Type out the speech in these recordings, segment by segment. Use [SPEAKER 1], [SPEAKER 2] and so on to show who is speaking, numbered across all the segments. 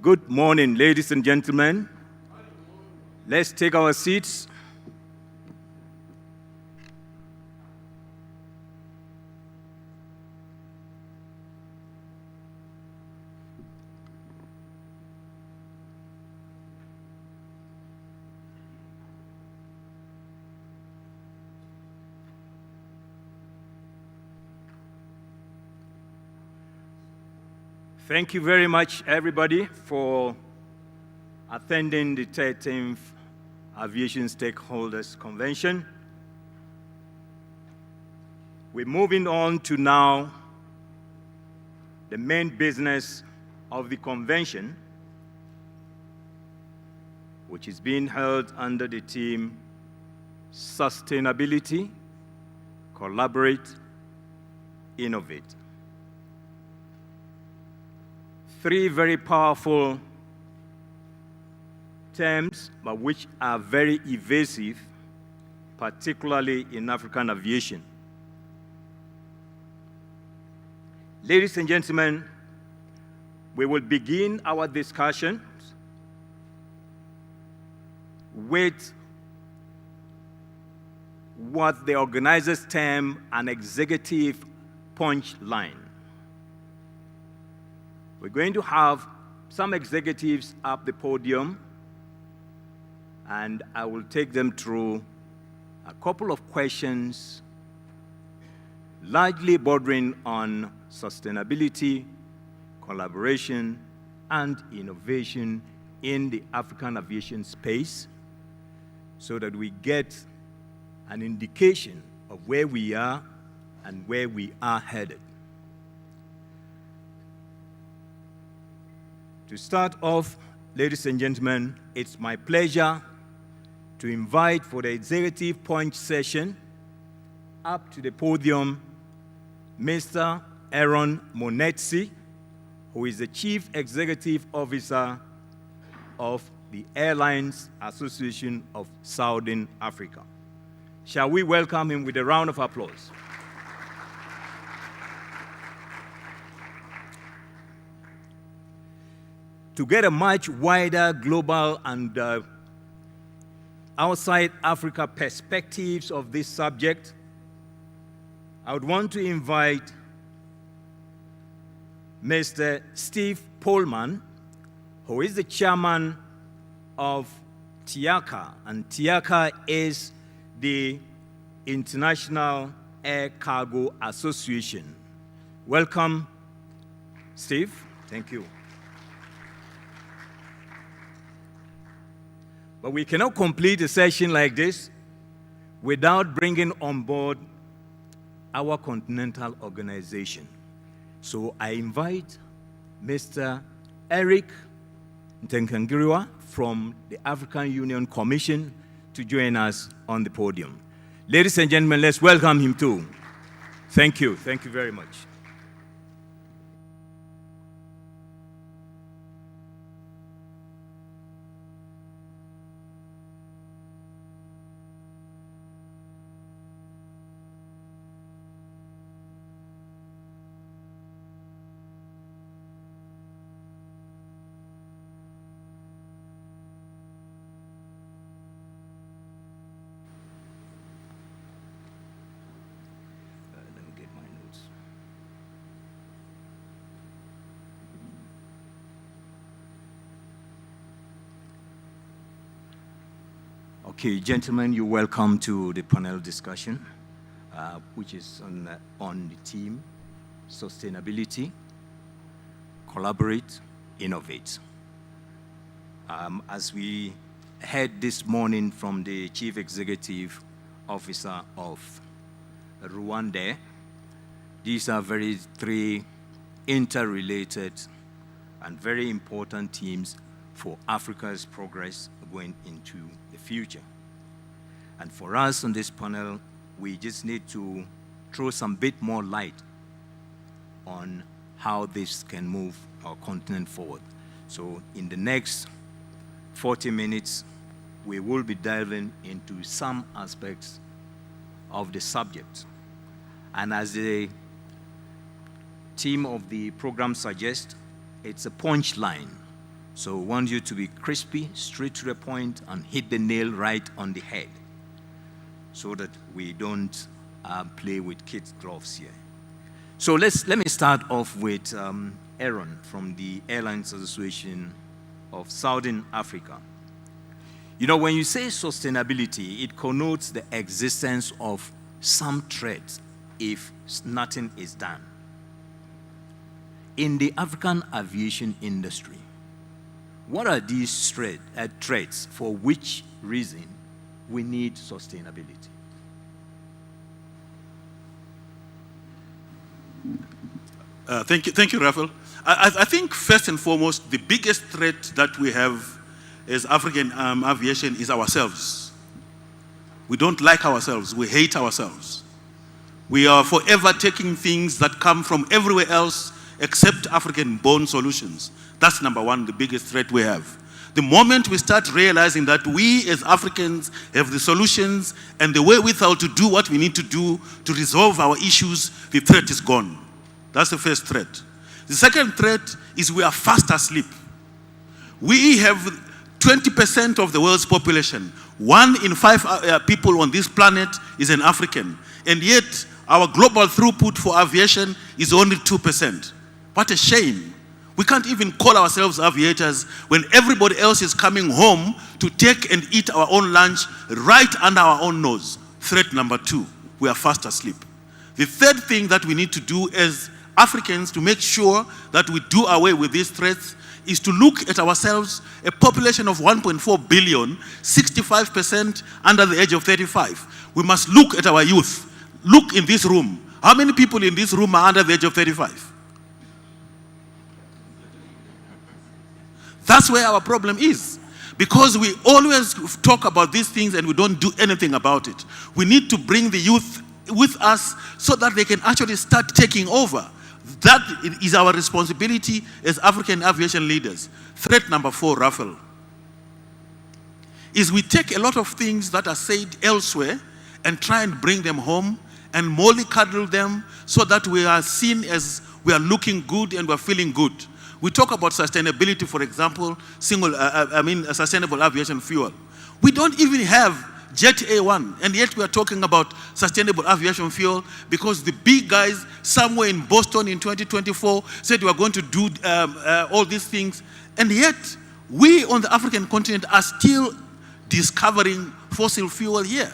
[SPEAKER 1] Good morning, ladies and gentlemen. Let's take our seats. Thank you very much, everybody, for attending the 13th Aviation Stakeholders Convention. We're moving on to now the main business of the convention, which is being held under the theme Sustainability, Collaborate, Innovate. Three very powerful terms, but which are very evasive, particularly in African aviation. Ladies and gentlemen, we will begin our discussions with what the organizers term an executive punchline. We're going to have some executives up the podium, and I will take them through a couple of questions, largely bordering on sustainability, collaboration, and innovation in the African aviation space, so that we get an indication of where we are and where we are headed. To start off, ladies and gentlemen, it's my pleasure to invite for the executive punch session up to the podium Mr. Aaron Munetsi, who is the Chief Executive Officer of the Airlines Association of Southern Africa. Shall we welcome him with a round of applause? To get a much wider global and outside Africa perspectives of this subject, I would want to invite Mr. Steve Pohlman, who is the chairman of TIACA, and TIACA is the International Air Cargo Association. Welcome, Steve. Thank you. But we cannot complete a session like this without bringing on board our continental organization. So I invite Mr. Eric Ntenkangiriwa from the African Union Commission to join us on the podium. Ladies and gentlemen, let's welcome him too. Thank you. Thank you very much. Okay, gentlemen, you're welcome to the panel discussion, which is on the theme, Sustainability, Collaborate, Innovate. As we heard this morning from the Chief Executive Officer of Rwanda, these are three interrelated and very important themes for Africa's progress going into the future. And for us on this panel, we just need to throw some bit more light on how this can move our continent forward. So in the next 40 minutes, we will be diving into some aspects of the subject. And as the theme of the program suggests, it's a punchline. So we want you to be crispy, straight to the point, and hit the nail right on the head so that we don't play with kids' gloves here. So let me start off with Aaron from the Airlines Association of Southern Africa. You know, when you say sustainability, it connotes the existence of some threats if nothing is done. In the African aviation industry, what are these threats for which reason we need sustainability?
[SPEAKER 2] Thank you, Raphael. I think first and foremost, the biggest threat that we have as African aviation is ourselves. We don't like ourselves. We hate ourselves. We are forever taking things that come from everywhere else except African-born solutions. That's number one, the biggest threat we have. The moment we start realizing that we as Africans have the solutions and the wherewithal to do what we need to do to resolve our issues, the threat is gone. That's the first threat. The second threat is we are fast asleep. We have 20% of the world's population. 1 in 5 people on this planet is an African. And yet, our global throughput for aviation is only 2%. What a shame. We can't even call ourselves aviators when everybody else is coming home to take and eat our own lunch right under our own nose. Threat number 2, we are fast asleep. The third thing that we need to do as Africans to make sure that we do away with these threats is to look at ourselves, a population of 1.4 billion, 65% under the age of 35. We must look at our youth. Look in this room. How many people in this room are under the age of 35? That's where our problem is. Because we always talk about these things and we don't do anything about it. We need to bring the youth with us so that they can actually start taking over. That is our responsibility as African aviation leaders. Threat number 4, Raphael, is we take a lot of things that are said elsewhere and try and bring them home and mollycoddle them so that we are seen as we are looking good and we're feeling good. We talk about sustainability, for example, sustainable aviation fuel. We don't even have Jet A1, and yet we are talking about sustainable aviation fuel because the big guys somewhere in Boston in 2024 said we are going to do all these things, and yet we on the African continent are still discovering fossil fuel here.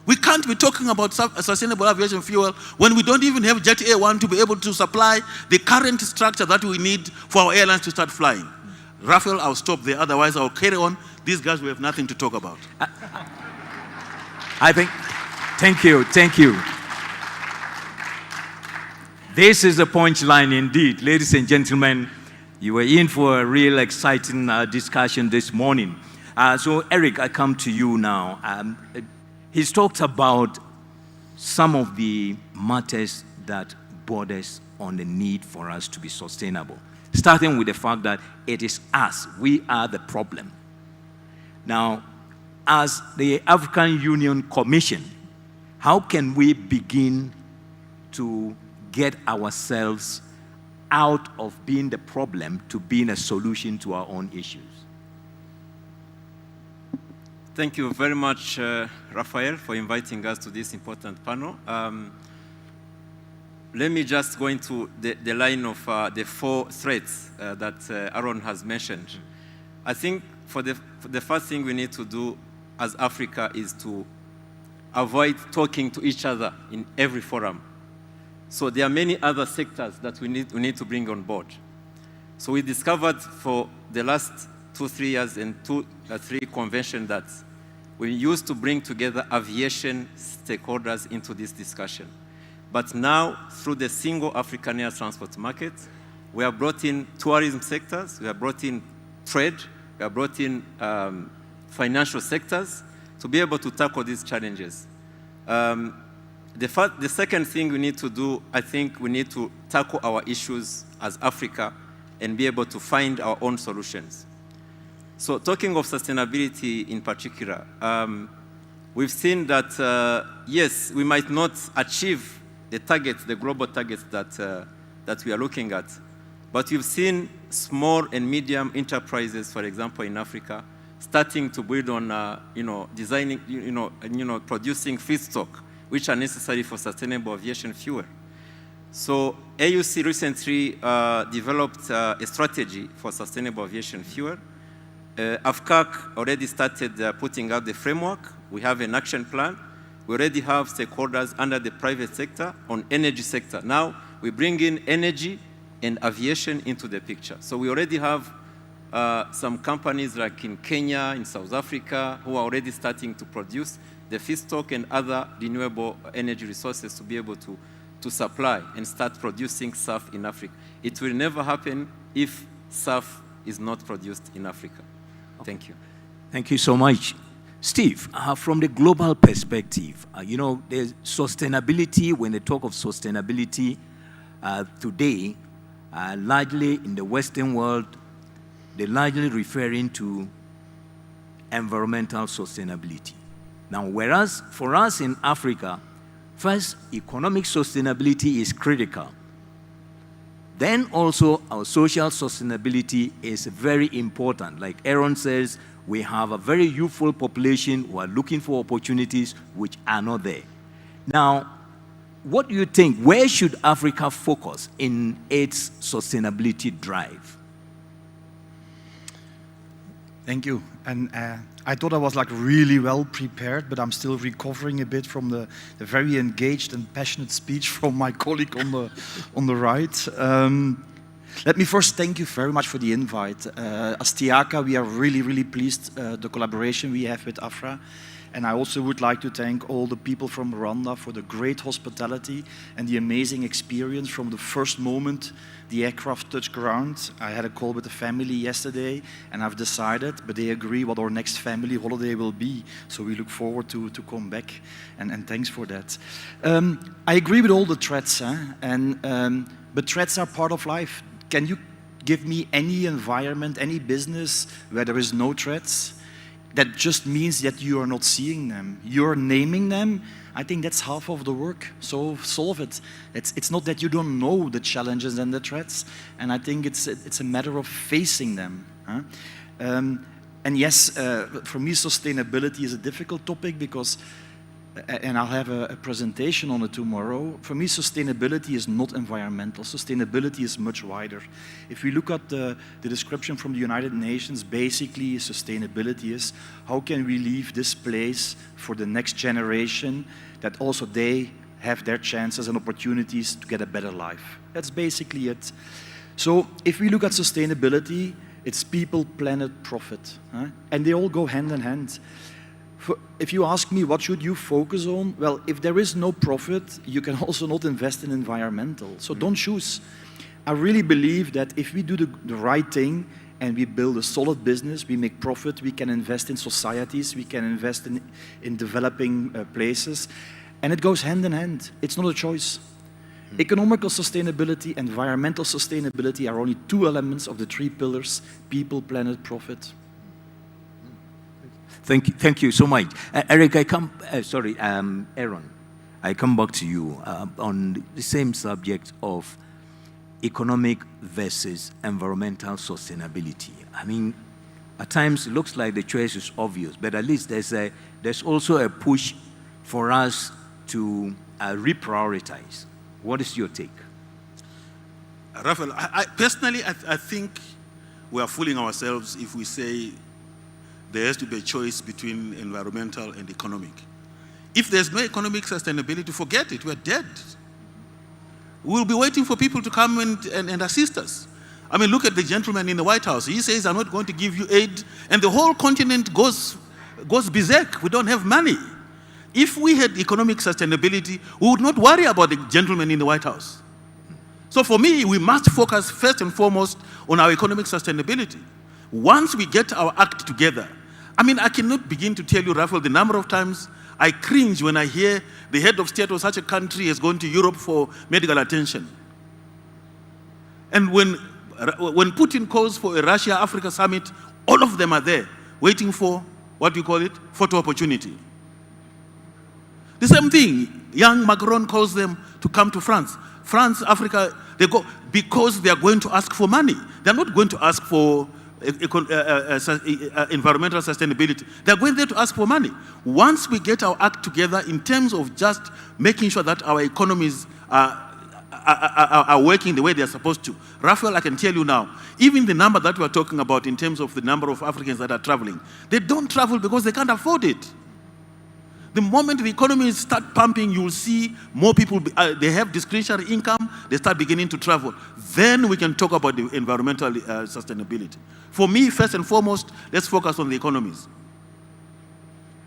[SPEAKER 2] We can't be talking about sustainable aviation fuel when we don't even have Jet A1 to be able to supply the current structure that we need for our airlines to start flying. Raphael, I'll stop there, otherwise I'll carry on. These guys will have nothing to talk about.
[SPEAKER 1] I think, thank you. This is a punchline indeed. Ladies and gentlemen, you were in for a real exciting discussion this morning. So Eric, I come to you now. He's talked about some of the matters that borders on the need for us to be sustainable. Starting with the fact that it is us, we are the problem. Now, as the African Union Commission, how can we begin to get ourselves out of being the problem to being a solution to our own issues?
[SPEAKER 3] Thank you very much, Raphael, for inviting us to this important panel. Let me just go into the line of the 4 threats that Aaron has mentioned. I think for the first thing we need to do as Africa is to avoid talking to each other in every forum. So there are many other sectors that we need to bring on board. So we discovered for the last 2-3 years in 2-3 conventions that we used to bring together aviation stakeholders into this discussion. But now, through the single African air transport market, we have brought in tourism sectors, we have brought in trade, we have brought in financial sectors to be able to tackle these challenges. The second thing we need to do, I think we need to tackle our issues as Africa and be able to find our own solutions. So talking of sustainability in particular, we've seen that, yes, we might not achieve the targets, the global targets that we are looking at, but we've seen small and medium enterprises, for example, in Africa, starting to build on, designing, producing feedstock, which are necessary for sustainable aviation fuel. So AUC recently developed a strategy for sustainable aviation fuel. AFCAC already started putting out the framework. We have an action plan. We already have stakeholders under the private sector on energy sector. Now we bring in energy and aviation into the picture. So we already have some companies like in Kenya, in South Africa, who are already starting to produce the feedstock and other renewable energy resources to be able to supply and start producing SAF in Africa. It will never happen if SAF is not produced in Africa. Thank you.
[SPEAKER 1] Thank you so much. Steve, from the global perspective, there's sustainability. When they talk of sustainability today, largely in the Western world, they're largely referring to environmental sustainability. Now, whereas for us in Africa, first, economic sustainability is critical. Then also our social sustainability is very important. Like Aaron says, we have a very youthful population who are looking for opportunities which are not there. Now, what do you think? Where should Africa focus in its sustainability drive?
[SPEAKER 4] Thank you. And I thought I was really well prepared, but I'm still recovering a bit from the very engaged and passionate speech from my colleague on the right. Let me first thank you very much for the invite. As TIACA, we are really, really pleased the collaboration we have with AFRAA. And I also would like to thank all the people from Rwanda for the great hospitality and the amazing experience from the first moment the aircraft touched ground. I had a call with the family yesterday, and I've decided, but they agree what our next family holiday will be. So we look forward to come back, and thanks for that. I agree with all the threats, but threats are part of life. Can you give me any environment, any business where there is no threats? That just means that you are not seeing them. You're naming them. I think that's half of the work. So solve it. It's not that you don't know the challenges and the threats. And I think it's a matter of facing them. And yes, for me, sustainability is a difficult topic because, and I'll have a presentation on it tomorrow. For me, sustainability is not environmental. Sustainability is much wider. If we look at the description from the United Nations, basically sustainability is how can we leave this place for the next generation that also they have their chances and opportunities to get a better life. That's basically it. So if we look at sustainability, it's people, planet, profit. And they all go hand in hand. If you ask me what should you focus on, well, if there is no profit, you can also not invest in environmental. So don't choose. I really believe that if we do the right thing and we build a solid business, we make profit, we can invest in societies, we can invest in developing places, and it goes hand in hand. It's not a choice. Economical sustainability, environmental sustainability are only two elements of the three pillars: people, planet, profit.
[SPEAKER 1] Thank you so much. Eric, Aaron, I come back to you on the same subject of economic versus environmental sustainability. I mean, at times it looks like the choice is obvious, but at least there's also a push for us to reprioritize. What is your take?
[SPEAKER 2] Raphael, personally, I think we are fooling ourselves if we say there has to be a choice between environmental and economic. If there's no economic sustainability, forget it, we're dead. We'll be waiting for people to come and assist us. I mean, look at the gentleman in the White House. He says, I'm not going to give you aid, and the whole continent goes berserk. We don't have money. If we had economic sustainability, we would not worry about the gentleman in the White House. So for me, we must focus first and foremost on our economic sustainability. Once we get our act together, I mean, I cannot begin to tell you, Raphael, the number of times I cringe when I hear the head of state of such a country has gone to Europe for medical attention. And when Putin calls for a Russia-Africa summit, all of them are there, waiting for, what do you call it, photo opportunity. The same thing, young Macron calls them to come to France. France, Africa, They go because they are going to ask for money. They're not going to ask for environmental sustainability. They're going there to ask for money. Once we get our act together in terms of just making sure that our economies are working the way they're supposed to. Raphael, I can tell you now, even the number that we're talking about in terms of the number of Africans that are traveling, they don't travel because they can't afford it. The moment the economies start pumping, you'll see more people, they have discretionary income, they start beginning to travel. Then we can talk about the environmental sustainability. For me, first and foremost, let's focus on the economies.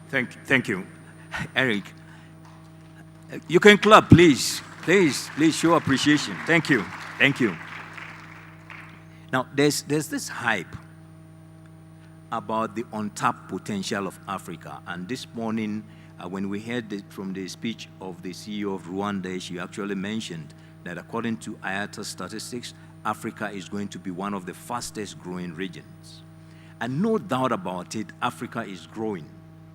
[SPEAKER 1] Thank you. Eric, you can clap, please. Please show appreciation. Thank you. Now, there's this hype about the untapped potential of Africa. And this morning, when we heard from the speech of the CEO of Rwanda, she actually mentioned that according to IATA statistics, Africa is going to be one of the fastest growing regions. And no doubt about it, Africa is growing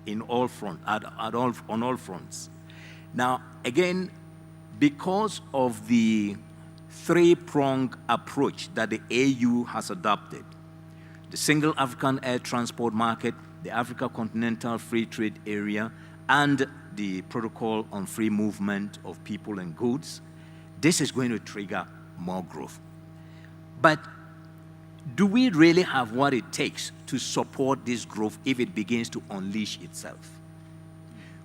[SPEAKER 1] in all fronts, on all fronts. Now, again, because of the three-pronged approach that the AU has adopted, the single African air transport market, the Africa Continental Free Trade Area, and the protocol on free movement of people and goods, this is going to trigger more growth. But do we really have what it takes to support this growth if it begins to unleash itself?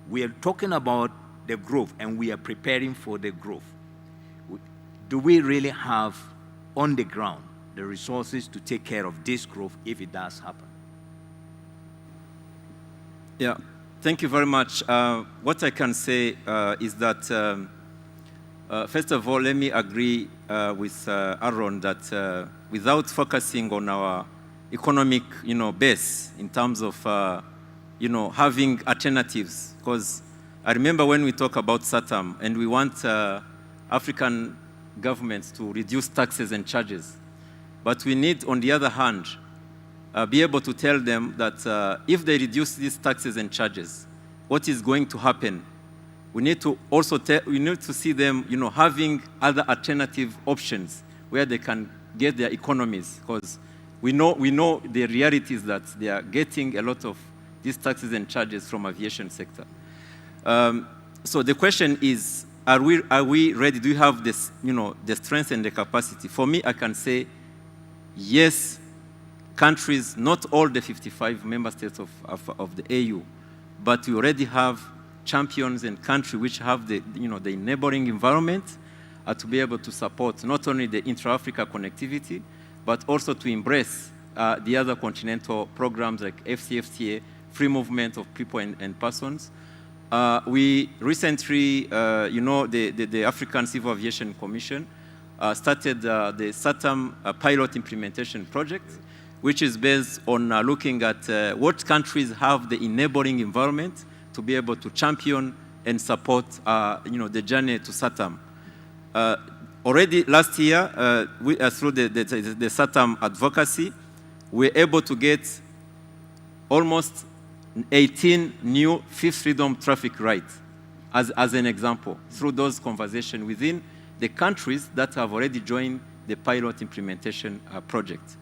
[SPEAKER 1] We are talking about the growth and we are preparing for the growth. Do we really have on the ground the resources to take care of this growth if it does happen?
[SPEAKER 3] Yeah, thank you very much. What I can say is that, first of all, let me agree with Aaron that without focusing on our economic, base in terms of, having alternatives, because I remember when we talk about SATAM and we want African governments to reduce taxes and charges, but we need, on the other hand, be able to tell them that if they reduce these taxes and charges, what is going to happen? We need to also see them, having other alternative options where they can get their economies, because we know the reality is that they are getting a lot of these taxes and charges from aviation sector. So the question is, are we ready? Do we have this, the strength and the capacity? For me, I can say, yes, countries, not all the 55 member states of the AU, but we already have champions and countries which have the enabling environment to be able to support not only the intra-Africa connectivity, but also to embrace the other continental programs like FCFTA, free movement of people and persons. We recently, the African Civil Aviation Commission started the SATAM pilot implementation project, which is based on looking at what countries have the enabling environment to be able to champion and support, the journey to SATAM. Already last year, through the SATAM advocacy, we were able to get almost 18 new Fifth Freedom traffic rights, as an example, through those conversations within the countries that have already joined the pilot implementation project.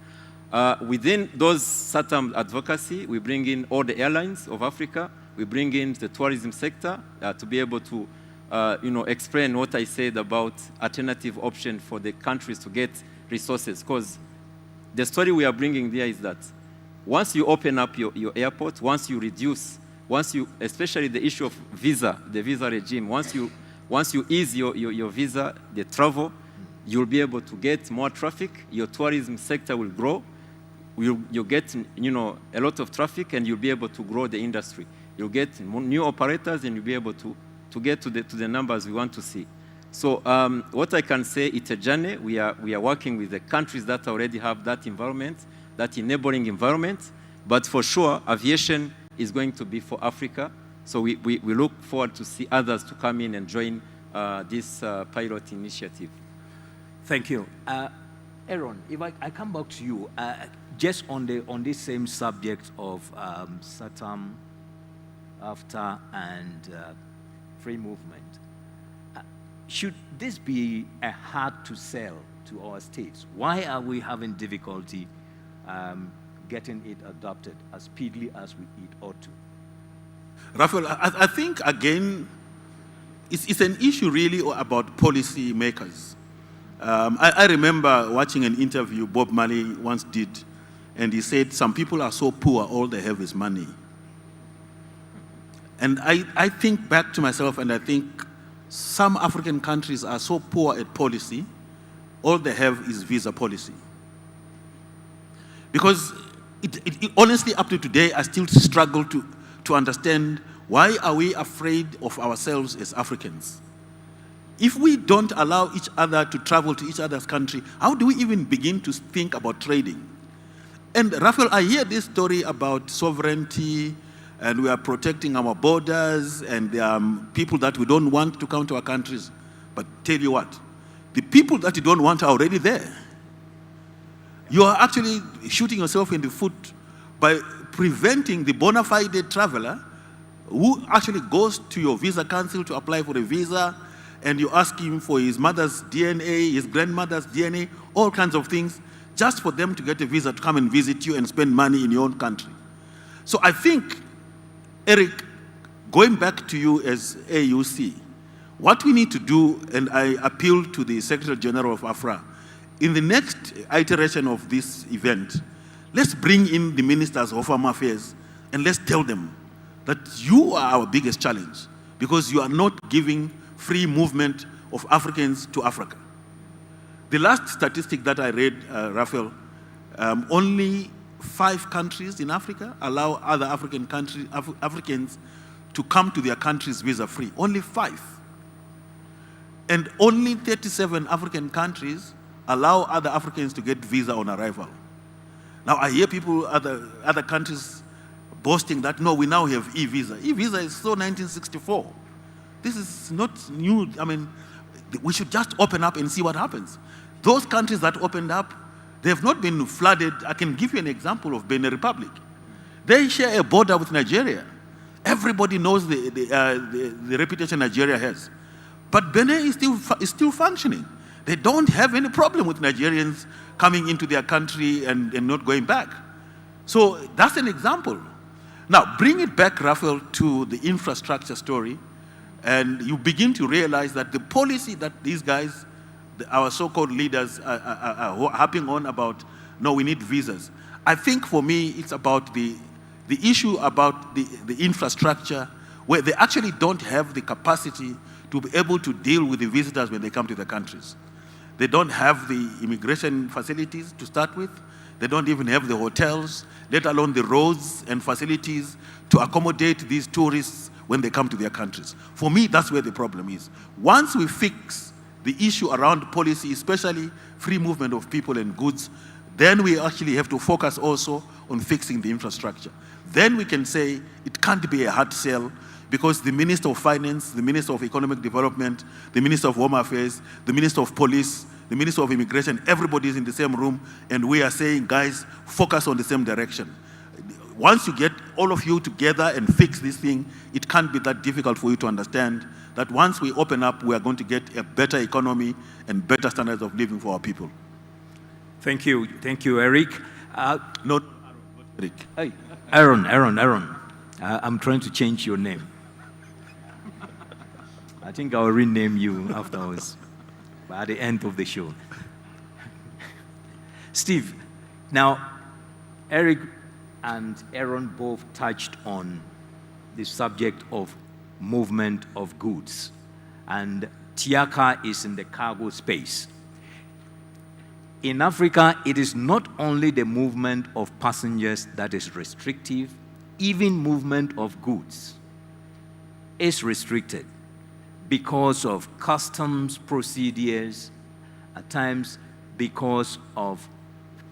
[SPEAKER 3] Within those SATAM advocacy, we bring in all the airlines of Africa, we bring in the tourism sector to be able to explain what I said about alternative options for the countries to get resources. Because the story we are bringing there is that once you open up your airport, once you reduce, especially the issue of the visa regime, once you ease your visa, the travel, you'll be able to get more traffic, your tourism sector will grow, you'll get a lot of traffic, and you'll be able to grow the industry. You'll get new operators, and you'll be able to get to the numbers we want to see. So what I can say, it's a journey. We are working with the countries that already have that environment, that enabling environment. But for sure, aviation is going to be for Africa. So we look forward to see others to come in and join this pilot initiative.
[SPEAKER 1] Thank you. Aaron, if I come back to you, just on this same subject of SATAM, AFTA, and free movement, should this be a hard to sell to our states? Why are we having difficulty getting it adopted as speedily as it ought to?
[SPEAKER 2] Raphael, I think, again, it's an issue really about policy makers. I remember watching an interview Bob Marley once did, and he said, some people are so poor, all they have is money. And I think back to myself, and I think some African countries are so poor at policy, all they have is visa policy. Because it honestly, up to today, I still struggle to understand why are we afraid of ourselves as Africans. If we don't allow each other to travel to each other's country, how do we even begin to think about trading? And Raphael, I hear this story about sovereignty, and we are protecting our borders, and there are people that we don't want to come to our countries. But tell you what, the people that you don't want are already there. You are actually shooting yourself in the foot by preventing the bona fide traveler who actually goes to your visa council to apply for a visa, and you ask him for his mother's DNA, his grandmother's DNA, all kinds of things, just for them to get a visa to come and visit you and spend money in your own country. So I think, Eric, going back to you as AUC, what we need to do, and I appeal to the Secretary General of AFRAA, in the next iteration of this event, let's bring in the ministers of Home Affairs and let's tell them that you are our biggest challenge because you are not giving free movement of Africans to Africa. The last statistic that I read, Raphael, only 5 countries in Africa allow other African countries, Africans to come to their countries visa-free. Only 5. And only 37 African countries allow other Africans to get visa on arrival. Now I hear people, other countries boasting that, no, we now have e-visa. E-visa is so 1964. This is not new. I mean, we should just open up and see what happens. Those countries that opened up, they have not been flooded. I can give you an example of Benin Republic. They share a border with Nigeria. Everybody knows the reputation Nigeria has. But Benin is still functioning. They don't have any problem with Nigerians coming into their country and not going back. So that's an example. Now, bring it back, Raphael, to the infrastructure story, and you begin to realize that the policy that these guys, our so-called leaders, are harping on about, no, we need visas. I think for me, it's about the issue about the infrastructure, where they actually don't have the capacity to be able to deal with the visitors when they come to the countries. They don't have the immigration facilities to start with. They don't even have the hotels, let alone the roads and facilities to accommodate these tourists when they come to their countries. For me, that's where the problem is. Once we fix the issue around policy, especially free movement of people and goods, then we actually have to focus also on fixing the infrastructure. Then we can say it can't be a hard sell, because the Minister of Finance, the Minister of Economic Development, the Minister of Home Affairs, the Minister of Police, the Minister of Immigration, everybody is in the same room, and we are saying, guys, focus on the same direction. Once you get all of you together and fix this thing, it can't be that difficult for you to understand that once we open up, we are going to get a better economy and better standards of living for our people.
[SPEAKER 1] Thank you, Eric.
[SPEAKER 2] Not Eric.
[SPEAKER 1] Hey, Aaron. I'm trying to change your name. I think I'll rename you afterwards, at the end of the show. Steve, now, Eric and Aaron both touched on the subject of movement of goods, and TIACA is in the cargo space. In Africa, it is not only the movement of passengers that is restrictive, even movement of goods is restricted because of customs procedures, at times because of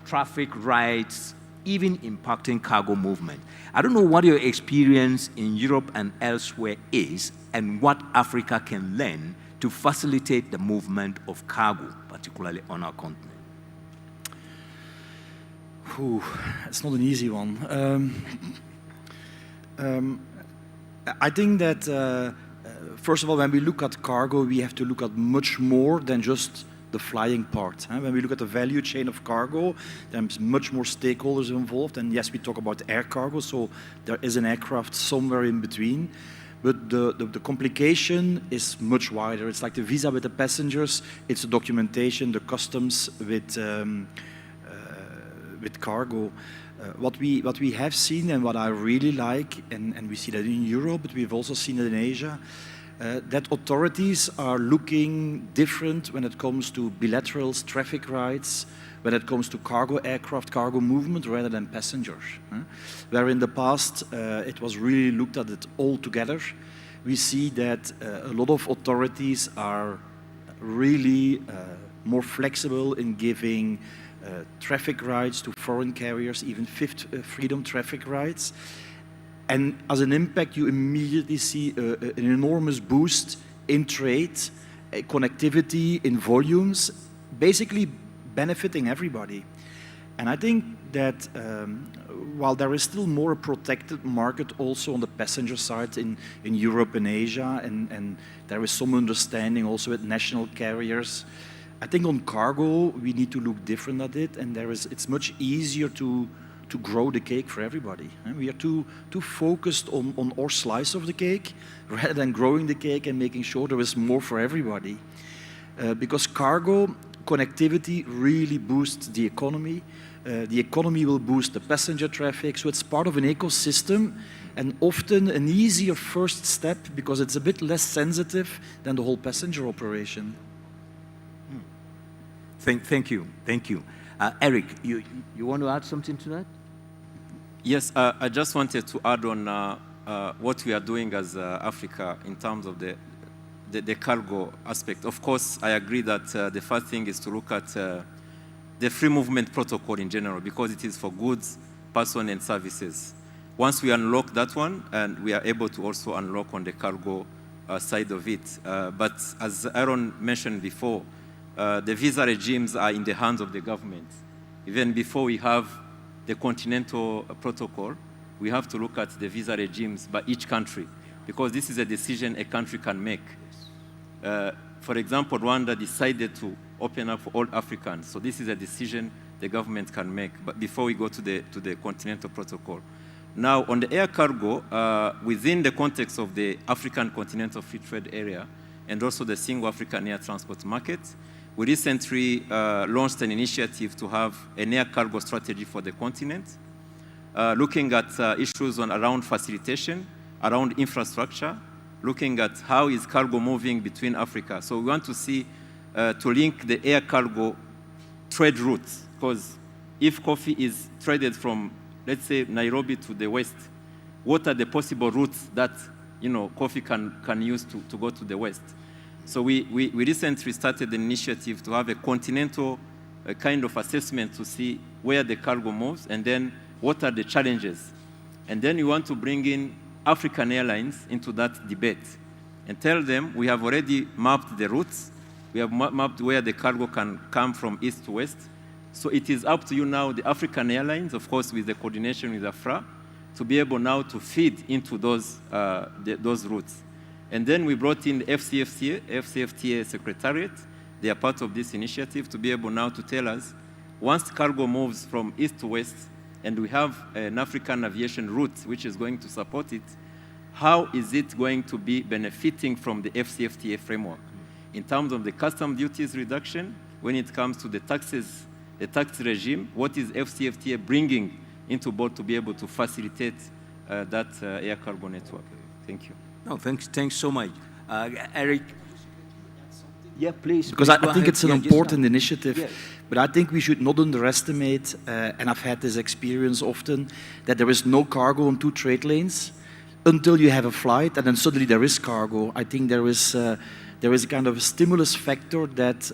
[SPEAKER 1] traffic rights, even impacting cargo movement. I don't know what your experience in Europe and elsewhere is, and what Africa can learn to facilitate the movement of cargo, particularly on our continent.
[SPEAKER 4] It's not an easy one. I think that first of all, when we look at cargo, we have to look at much more than just the flying part. When we look at the value chain of cargo, there's much more stakeholders involved. And yes, we talk about air cargo, so there is an aircraft somewhere in between. But the complication is much wider. It's like the visa with the passengers, it's the documentation, the customs with cargo. What we have seen and what I really like, and we see that in Europe, but we've also seen it in Asia, that authorities are looking different when it comes to bilaterals, traffic rights, when it comes to cargo aircraft, cargo movement, rather than passengers. Where in the past it was really looked at it all together, we see that a lot of authorities are really more flexible in giving traffic rights to foreign carriers, even fifth freedom traffic rights. And as an impact, you immediately see an enormous boost in trade, connectivity, in volumes, basically benefiting everybody. And I think that while there is still more a protected market also on the passenger side in Europe and Asia, and there is some understanding also with national carriers, I think on cargo, we need to look different at it, and it's much easier to grow the cake for everybody. We are too focused on our slice of the cake rather than growing the cake and making sure there is more for everybody. Because cargo connectivity really boosts the economy. The economy will boost the passenger traffic, so it's part of an ecosystem and often an easier first step because it's a bit less sensitive than the whole passenger operation.
[SPEAKER 1] Thank you. Eric, you want to add something to that?
[SPEAKER 3] Yes, I just wanted to add on what we are doing as Africa in terms of the cargo aspect. Of course, I agree that the first thing is to look at the free movement protocol in general, because it is for goods, person, and services. Once we unlock that one, and we are able to also unlock on the cargo side of it. But as Aaron mentioned before, the visa regimes are in the hands of the government. Even before we have the continental protocol, we have to look at the visa regimes by each country, because this is a decision a country can make. For example, Rwanda decided to open up for all Africans, so this is a decision the government can make, but before we go to the continental protocol. Now, on the air cargo, within the context of the African Continental Free Trade Area and also the Single African Air Transport Market, we recently launched an initiative to have an air cargo strategy for the continent, looking at issues around facilitation, around infrastructure, looking at how is cargo moving between Africa. So we want to see, to link the air cargo trade routes, because if coffee is traded from, let's say, Nairobi to the west, what are the possible routes that coffee can use to go to the west? So we recently started an initiative to have a continental kind of assessment to see where the cargo moves and then what are the challenges. And then we want to bring in African airlines into that debate and tell them we have already mapped the routes, we have mapped where the cargo can come from east to west. So it is up to you now, the African airlines, of course with the coordination with AFRAA, to be able now to feed into those routes. And then we brought in the FCFTA Secretariat. They are part of this initiative to be able now to tell us, once cargo moves from east to west, and we have an African aviation route which is going to support it, how is it going to be benefiting from the FCFTA framework? In terms of the custom duties reduction, when it comes to the taxes, the tax regime, what is FCFTA bringing into board to be able to facilitate that air cargo network? Thank you.
[SPEAKER 1] No, thanks so much. Eric? Yeah, please.
[SPEAKER 4] Because I think it's an important initiative, yes. But I think we should not underestimate, and I've had this experience often, that there is no cargo on 2 trade lanes until you have a flight, and then suddenly there is cargo. I think there is a kind of a stimulus factor that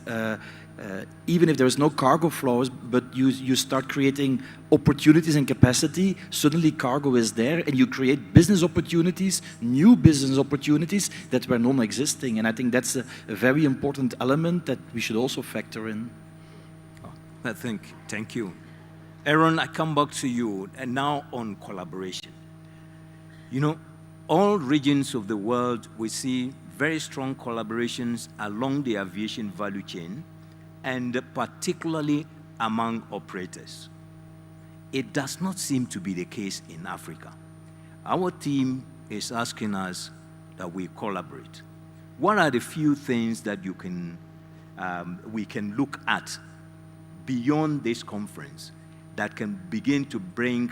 [SPEAKER 4] even if there is no cargo flows, but you start creating opportunities and capacity, suddenly cargo is there, and you create business opportunities, new business opportunities that were non-existing. And I think that's a very important element that we should also factor in.
[SPEAKER 1] Thank you. Aaron, I come back to you, and now on collaboration. all regions of the world, we see very strong collaborations along the aviation value chain, and particularly among operators. It does not seem to be the case in Africa. Our team is asking us that we collaborate. What are the few things that we can look at beyond this conference that can begin to bring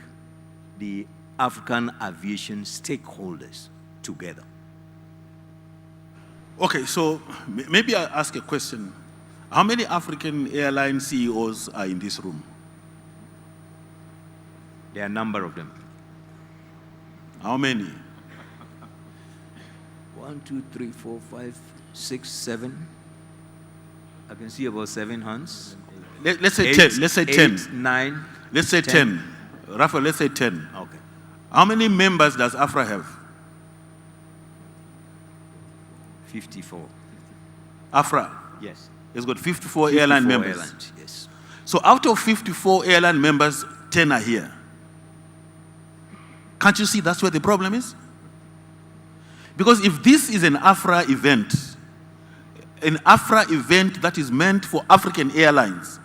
[SPEAKER 1] the African aviation stakeholders together?
[SPEAKER 2] Okay, so maybe I'll ask a question. How many African airline CEOs are in this room?
[SPEAKER 1] There are a number of them.
[SPEAKER 2] How many?
[SPEAKER 1] 1, 2, 3, 4, 5, 6, 7. I can see about 7 hands.
[SPEAKER 2] Let's say
[SPEAKER 1] 8,
[SPEAKER 2] 10. Let's say 10.
[SPEAKER 1] 8, 9.
[SPEAKER 2] Let's say 10. Rafael, let's say 10.
[SPEAKER 1] Okay.
[SPEAKER 2] How many members does AFRAA have?
[SPEAKER 1] 54.
[SPEAKER 2] AFRAA?
[SPEAKER 1] Yes.
[SPEAKER 2] It's got 54 airline members.
[SPEAKER 1] Airlines, yes.
[SPEAKER 2] So out of 54 airline members, 10 are here. Can't you see that's where the problem is? Because if this is an AFRAA event that is meant for African airlines,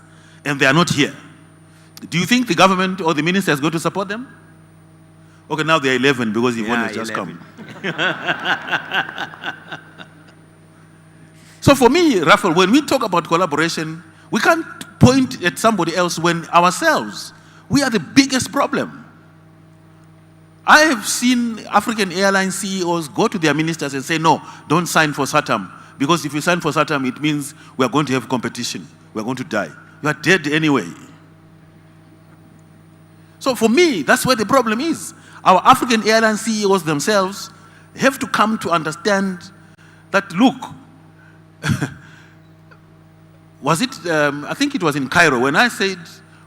[SPEAKER 2] and they are not here, do you think the government or the minister is going to support them? Okay, now they are 11 because Yvonne has just
[SPEAKER 1] 11.
[SPEAKER 2] come. So for me, Rafael, when we talk about collaboration, we can't point at somebody else when ourselves, we are the biggest problem. I have seen African airline CEOs go to their ministers and say, no, don't sign for SATAM, because if you sign for SATAM, it means we are going to have competition. We are going to die. You are dead anyway. So for me, that's where the problem is. Our African airline CEOs themselves have to come to understand that, look, was it, I think it was in Cairo, when I said,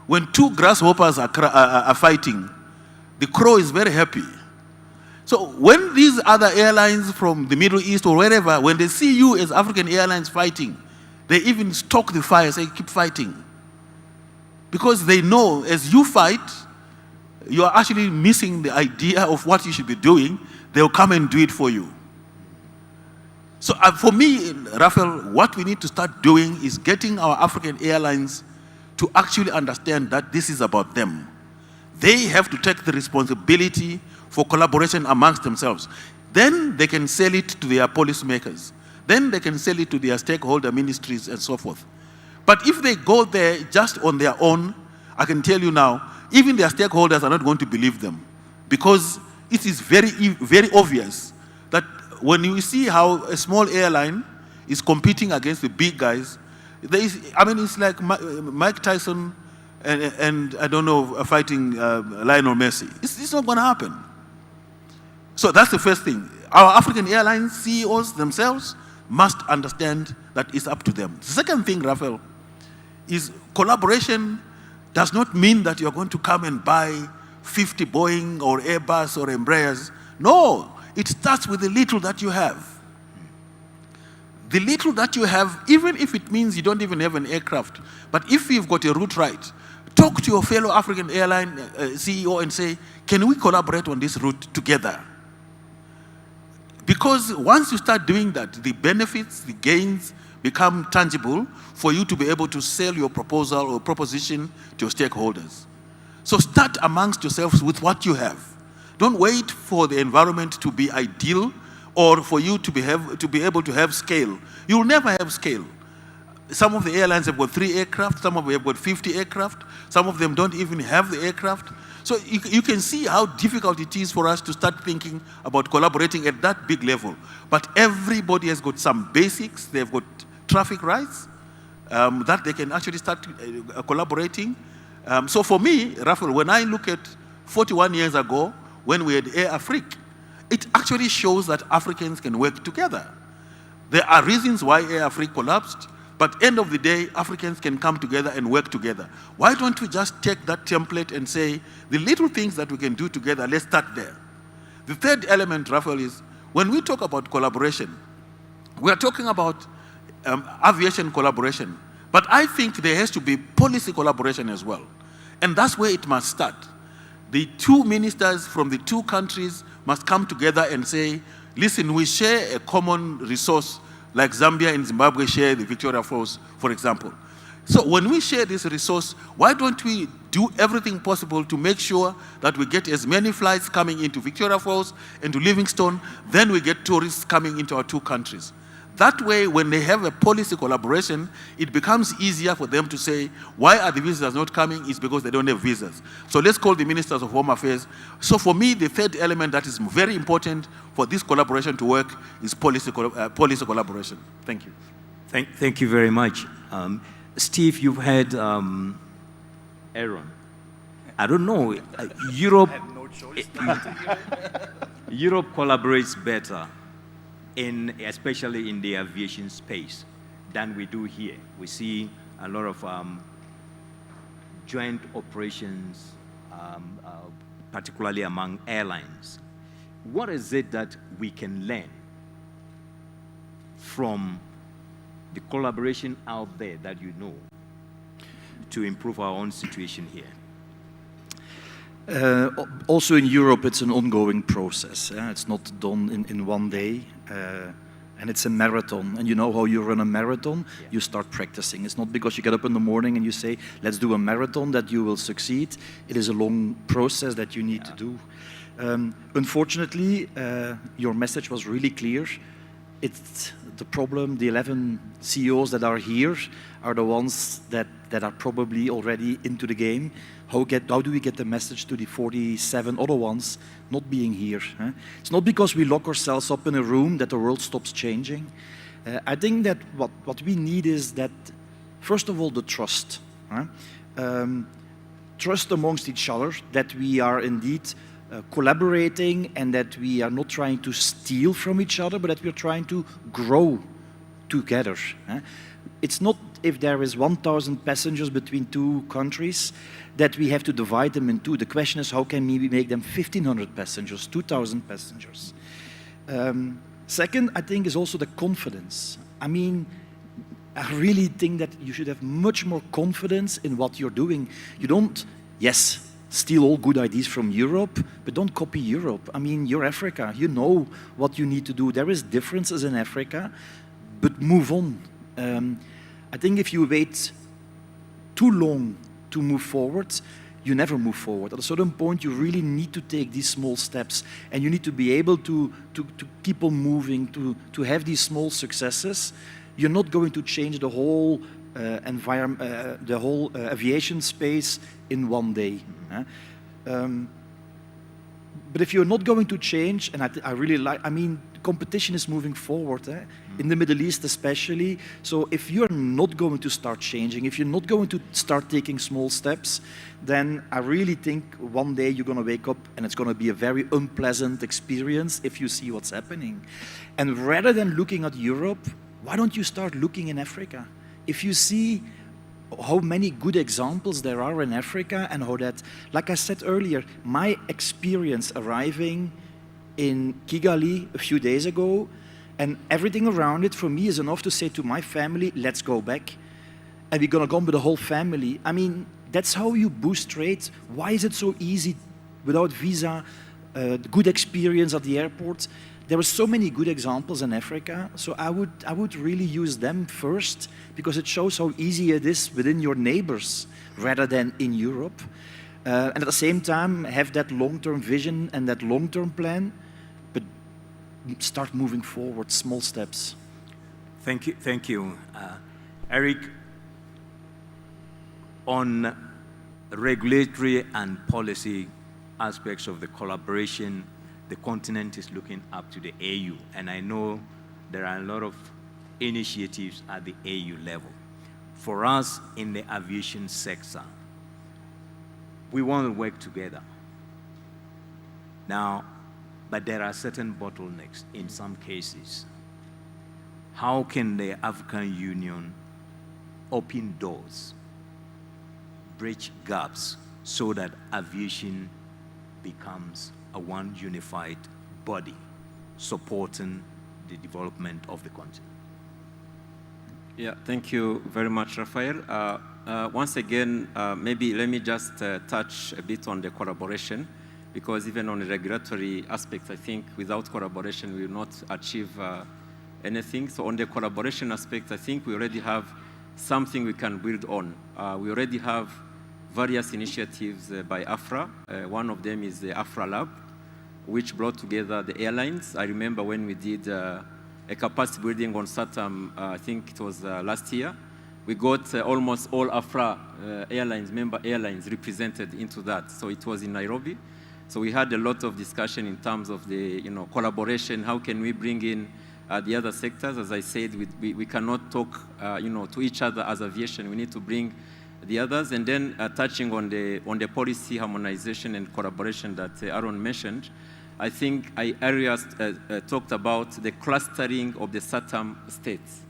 [SPEAKER 2] when two grasshoppers are fighting, the crow is very happy. So when these other airlines from the Middle East or wherever, when they see you as African airlines fighting, they even stoke the fire, say, keep fighting. Because they know as you fight, you are actually missing the idea of what you should be doing. They'll come and do it for you. So for me, Rafael, what we need to start doing is getting our African airlines to actually understand that this is about them. They have to take the responsibility for collaboration amongst themselves. Then they can sell it to their policymakers. Then they can sell it to their stakeholder ministries and so forth. But if they go there just on their own, I can tell you now, even their stakeholders are not going to believe them, because it is very, very obvious that when you see how a small airline is competing against the big guys, it's like Mike Tyson and I don't know, fighting Lionel Messi. It's not going to happen. So that's the first thing. Our African airline CEOs themselves must understand that it's up to them. The second thing, Rafael, is collaboration does not mean that you're going to come and buy 50 Boeing or Airbus or Embraers. No, it starts with the little that you have. The little that you have, even if it means you don't even have an aircraft, but if you've got a route right, talk to your fellow African airline CEO and say, can we collaborate on this route together? Because once you start doing that, the benefits, the gains become tangible for you to be able to sell your proposal or proposition to your stakeholders. So start amongst yourselves with what you have. Don't wait for the environment to be ideal or for you to be able to have scale. You will never have scale. Some of the airlines have got 3 aircraft, some of them have got 50 aircraft, some of them don't even have the aircraft. So you can see how difficult it is for us to start thinking about collaborating at that big level. But everybody has got some basics. They've got traffic rights that they can actually start collaborating. So for me, Rafael, when I look at 41 years ago, when we had AFRAA, it actually shows that Africans can work together. There are reasons why AFRAA collapsed, but end of the day, Africans can come together and work together. Why don't we just take that template and say, the little things that we can do together, let's start there. The third element, Rafael, is when we talk about collaboration, we are talking about aviation collaboration, but I think there has to be policy collaboration as well. And that's where it must start. The 2 ministers from the 2 countries must come together and say, listen, we share a common resource like Zambia and Zimbabwe share the Victoria Falls, for example. So when we share this resource, why don't we do everything possible to make sure that we get as many flights coming into Victoria Falls and to Livingstone, then we get tourists coming into our two countries. That way, when they have a policy collaboration, it becomes easier for them to say, why are the visitors not coming? It's because they don't have visas. So let's call the Ministers of Home Affairs. So for me, the third element that is very important for this collaboration to work is policy collaboration. Thank you.
[SPEAKER 1] Thank you very much. Steve, you've had Aaron. I don't know, Europe, Europe collaborates better, especially in the aviation space, than we do here. We see a lot of joint operations, particularly among airlines. What is it that we can learn from the collaboration out there that you know to improve our own situation here?
[SPEAKER 4] Also in Europe, it's an ongoing process. It's not done in one day, and it's a marathon. And you know how you run a marathon? Yeah. You start practicing. It's not because you get up in the morning and you say, let's do a marathon, that you will succeed. It is a long process that you need to do. Unfortunately, your message was really clear. It's the problem, the 11 CEOs that are here are the ones that are probably already into the game. How do we get the message to the 47 other ones not being here? It's not because we lock ourselves up in a room that the world stops changing. I think that what we need is that, first of all, the trust. Trust amongst each other, that we are indeed collaborating and that we are not trying to steal from each other, but that we are trying to grow together. It's not if there is 1,000 passengers between two countries that we have to divide them in two. The question is, how can we make them 1,500 passengers, 2,000 passengers? Second, I think, is also the confidence. I mean, I really think that you should have much more confidence in what you're doing. You don't, yes, steal all good ideas from Europe, but don't copy Europe. I mean, you're Africa. You know what you need to do. There is differences in Africa, but move on. I think if you wait too long to move forward, you never move forward. At a certain point, you really need to take these small steps, and you need to be able to keep on moving, to have these small successes. You're not going to change the whole environment, the whole aviation space in one day. But if you're not going to change, and I really like, I mean, competition is moving forward, in the Middle East especially. So if you're not going to start changing, if you're not going to start taking small steps, then I really think one day you're going to wake up and it's going to be a very unpleasant experience if you see what's happening. And rather than looking at Europe, why don't you start looking in Africa? If you see how many good examples there are in Africa and how that, like I said earlier, my experience arriving in Kigali a few days ago, and everything around it for me is enough to say to my family, let's go back. And we're gonna go with the whole family. I mean, that's how you boost trade. Why is it so easy without visa, good experience at the airport? There are so many good examples in Africa, so I would really use them first, because it shows how easy it is within your neighbors rather than in Europe. And at the same time, have that long-term vision and that long-term plan, but start moving forward, small steps.
[SPEAKER 1] Thank you. Eric, on regulatory and policy aspects of the collaboration, the continent is looking up to the AU, and I know there are a lot of initiatives at the AU level. For us in the aviation sector, we want to work together. Now, but there are certain bottlenecks in some cases. How can the African Union open doors, bridge gaps, so that aviation becomes a one unified body supporting the development of the continent?
[SPEAKER 3] Yeah, thank you very much, Raphael. Once again, maybe let me just touch a bit on the collaboration. because even on the regulatory aspects, I think without collaboration, we will not achieve anything. So on the collaboration aspect, I think we already have something we can build on. We already have various initiatives by AFRAA. One of them is the AFRAA Lab, which brought together the airlines. I remember when we did a capacity building on SATAM, I think it was last year, we got almost all AFRAA airlines, member airlines represented into that. So it was in Nairobi. So we had a lot of discussion in terms of the collaboration, how can we bring in the other sectors. As I said, we cannot talk to each other as aviation. We need to bring the others. And then touching on the policy harmonization and collaboration that Aaron mentioned, I think Arias talked about the clustering of the SATAM states.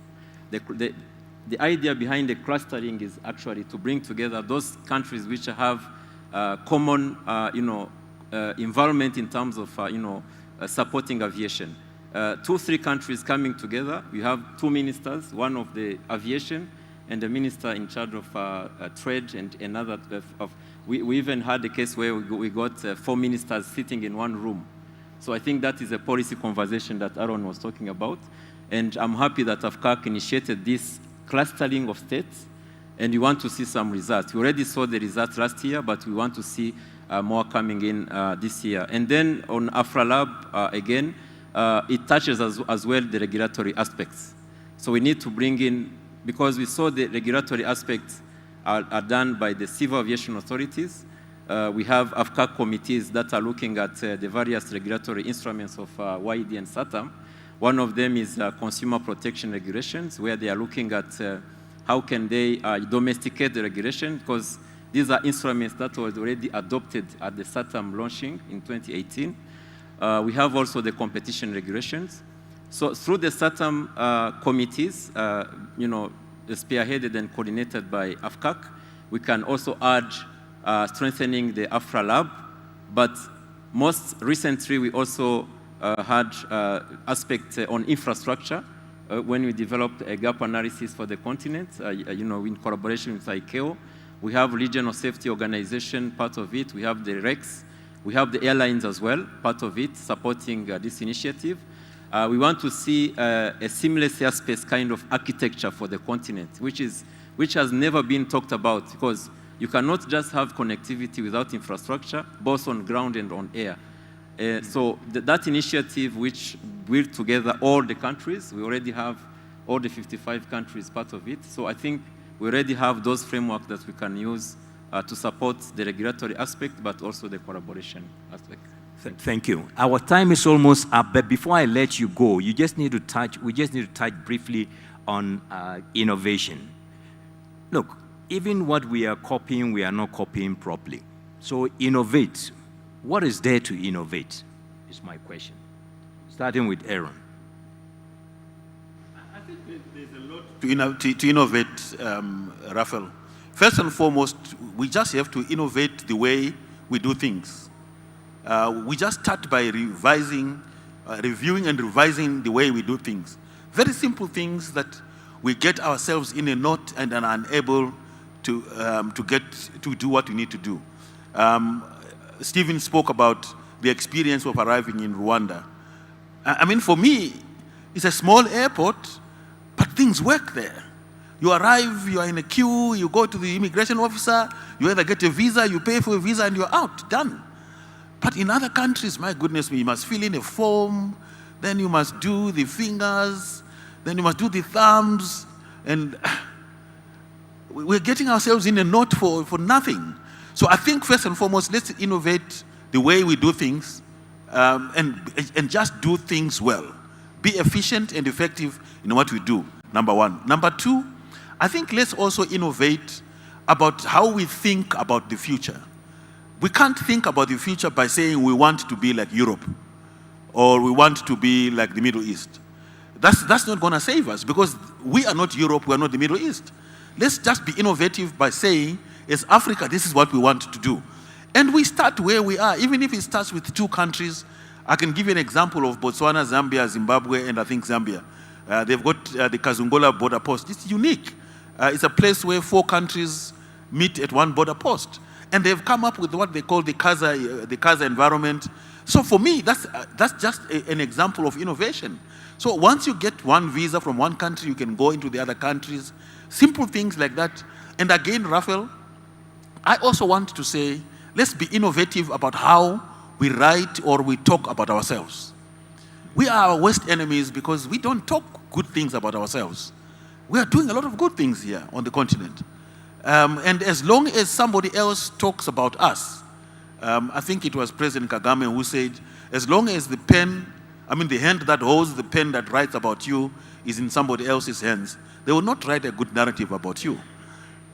[SPEAKER 3] The idea behind the clustering is actually to bring together those countries which have common environment in terms of supporting aviation. 2-3 countries coming together. We have 2 ministers, one of the aviation and the minister in charge of trade and another. We even had a case where we got 4 ministers sitting in one room. So I think that is a policy conversation that Aaron was talking about. And I'm happy that AFCAC initiated this clustering of states, and we want to see some results. We already saw the results last year, but we want to see more coming in this year. And then on AFRAA Lab, again, it touches as well the regulatory aspects. So we need to bring in, because we saw the regulatory aspects are done by the civil aviation authorities. We have AFCAC committees that are looking at the various regulatory instruments of YD and SATAM. One of them is consumer protection regulations, where they are looking at how can they domesticate the regulation, because these are instruments that were already adopted at the SATAM launching in 2018. We have also the competition regulations. So through the SATAM committees, spearheaded and coordinated by AFCAC, we can also urge strengthening the AFRAA Lab. But most recently, we also had aspects on infrastructure when we developed a gap analysis for the continent, in collaboration with ICAO. We have regional safety organization, part of it. We have the REX. We have the airlines as well, part of it, supporting this initiative. We want to see a seamless airspace kind of architecture for the continent, which has never been talked about, because you cannot just have connectivity without infrastructure, both on ground and on air. So that initiative, which brought together all the countries, we already have all the 55 countries part of it. So I think we already have those frameworks that we can use to support the regulatory aspect, but also the collaboration aspect.
[SPEAKER 1] Thank you. Our time is almost up, but before I let you go, we just need to touch briefly on innovation. Look, even what we are copying, we are not copying properly. So innovate. What is there to innovate is my question. Starting with Aaron.
[SPEAKER 2] I think there's a lot to innovate, Raphael. First and foremost, we just have to innovate the way we do things. We just start by reviewing and revising the way we do things. Very simple things that we get ourselves in a knot and are unable to do what we need to do. Stephen spoke about the experience of arriving in Rwanda. I mean, for me, it's a small airport, but things work there. You arrive, you are in a queue, you go to the immigration officer, you either get a visa, you pay for a visa, and you're out, done. But in other countries, my goodness me, you must fill in a form, then you must do the fingers, then you must do the thumbs, and we're getting ourselves in a knot for nothing. So I think first and foremost, let's innovate the way we do things and just do things well. Be efficient and effective in what we do, number one. Number two, I think let's also innovate about how we think about the future. We can't think about the future by saying we want to be like Europe or we want to be like the Middle East. That's not going to save us, because we are not Europe, we are not the Middle East. Let's just be innovative by saying, as Africa, this is what we want to do. And we start where we are, even if it starts with 2 countries. I can give you an example of Botswana, Zambia, Zimbabwe, and I think Zambia. They've got the Kazungola border post. It's unique. It's a place where 4 countries meet at one border post. and they've come up with what they call the CASA environment. So for me, that's just an example of innovation. So once you get one visa from one country, you can go into the other countries. Simple things like that. And again, Raphael, I also want to say, let's be innovative about how we write or we talk about ourselves. We are our worst enemies because we don't talk good things about ourselves. We are doing a lot of good things here on the continent. And as long as somebody else talks about us, I think it was President Kagame who said, as long as the hand that holds the pen that writes about you is in somebody else's hands, they will not write a good narrative about you.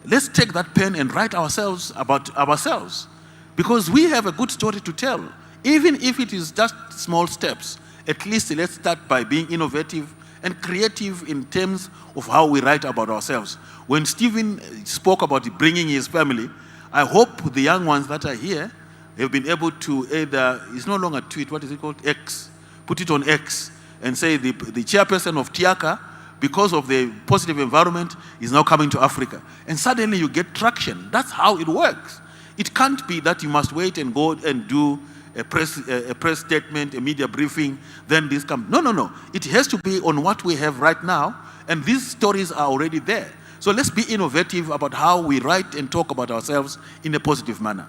[SPEAKER 2] Let's take that pen and write ourselves about ourselves, because we have a good story to tell. Even if it is just small steps, at least let's start by being innovative and creative in terms of how we write about ourselves. When Stephen spoke about bringing his family, I hope the young ones that are here have been able to either, it's no longer tweet, what is it called? X. Put it on X and say the chairperson of TIACA, because of the positive environment, is now coming to Africa. And suddenly you get traction. That's how it works. It can't be that you must wait and go and do a press statement, a media briefing, then this comes. No. It has to be on what we have right now, and these stories are already there. So let's be innovative about how we write and talk about ourselves in a positive manner.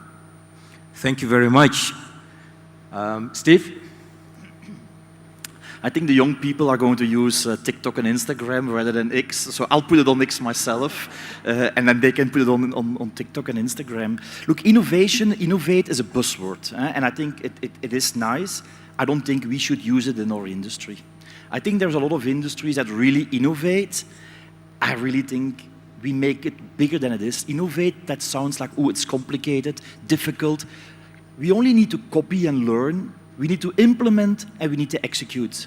[SPEAKER 1] Thank you very much. Steve?
[SPEAKER 4] I think the young people are going to use TikTok and Instagram rather than X, so I'll put it on X myself, and then they can put it on TikTok and Instagram. Look, innovate is a buzzword, and I think it is nice. I don't think we should use it in our industry. I think there's a lot of industries that really innovate. I really think we make it bigger than it is. Innovate, that sounds like, oh, it's complicated, difficult. We only need to copy and learn. We need to implement and we need to execute.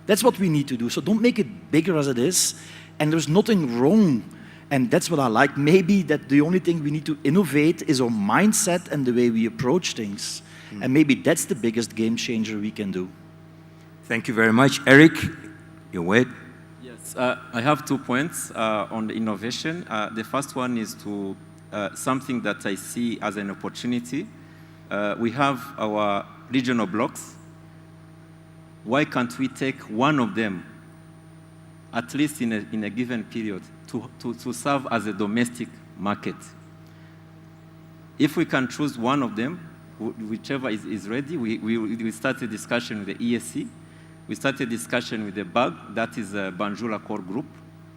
[SPEAKER 4] That's what we need to do. So don't make it bigger as it is. And there's nothing wrong. And that's what I like. Maybe that the only thing we need to innovate is our mindset and the way we approach things. And maybe that's the biggest game changer we can do.
[SPEAKER 1] Thank you very much. Eric, your word.
[SPEAKER 3] Yes, I have 2 points on the innovation. The first one is to something that I see as an opportunity. We have our regional blocks. Why can't we take one of them, at least in a given period, to serve as a domestic market? If we can choose one of them, whichever is ready, we start a discussion with the ESC. We started a discussion with the BAG, that is a Banjula Core Group,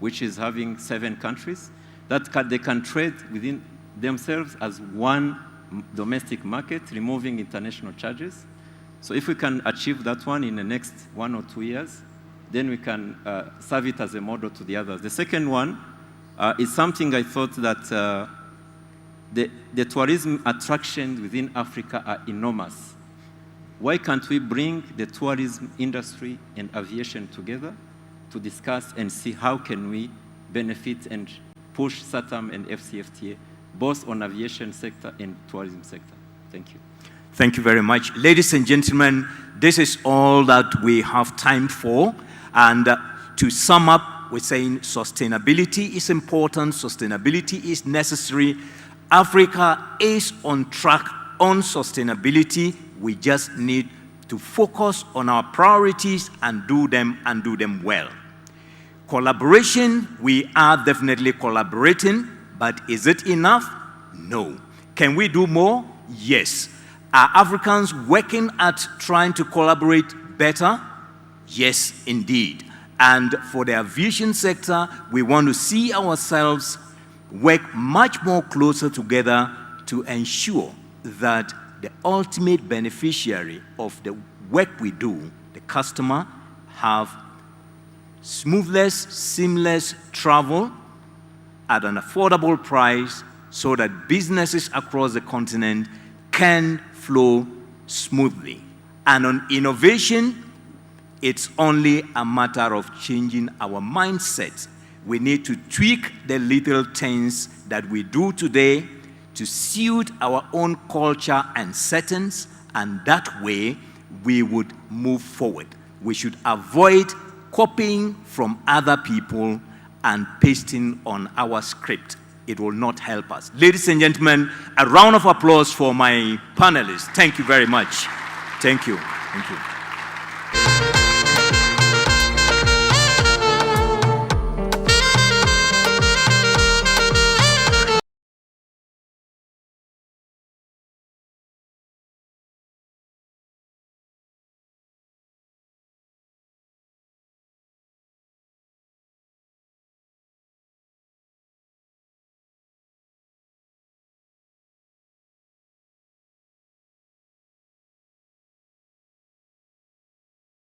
[SPEAKER 3] which is having 7 countries, that they can trade within themselves as one domestic market, removing international charges. So if we can achieve that one in the next 1 or 2 years, then we can serve it as a model to the others. The second one is something I thought that the tourism attractions within Africa are enormous. Why can't we bring the tourism industry and aviation together to discuss and see how can we benefit and push SATAM and FCFTA both on aviation sector and tourism sector? Thank you.
[SPEAKER 1] Thank you very much. Ladies and gentlemen, this is all that we have time for. And to sum up, we're saying sustainability is important, sustainability is necessary. Africa is on track on sustainability. We just need to focus on our priorities and do them well. Collaboration, we are definitely collaborating, but is it enough? No. Can we do more? Yes. Are Africans working at trying to collaborate better? Yes, indeed. And for the aviation sector, we want to see ourselves work much more closer together to ensure that the ultimate beneficiary of the work we do, the customer, have seamless travel at an affordable price so that businesses across the continent can flow smoothly. And on innovation, it's only a matter of changing our mindset. We need to tweak the little things that we do today to suit our own culture and settings, and that way we would move forward. We should avoid copying from other people and pasting on our script. it will not help us. Ladies and gentlemen, a round of applause for my panelists. Thank you very much. Thank you. Thank you.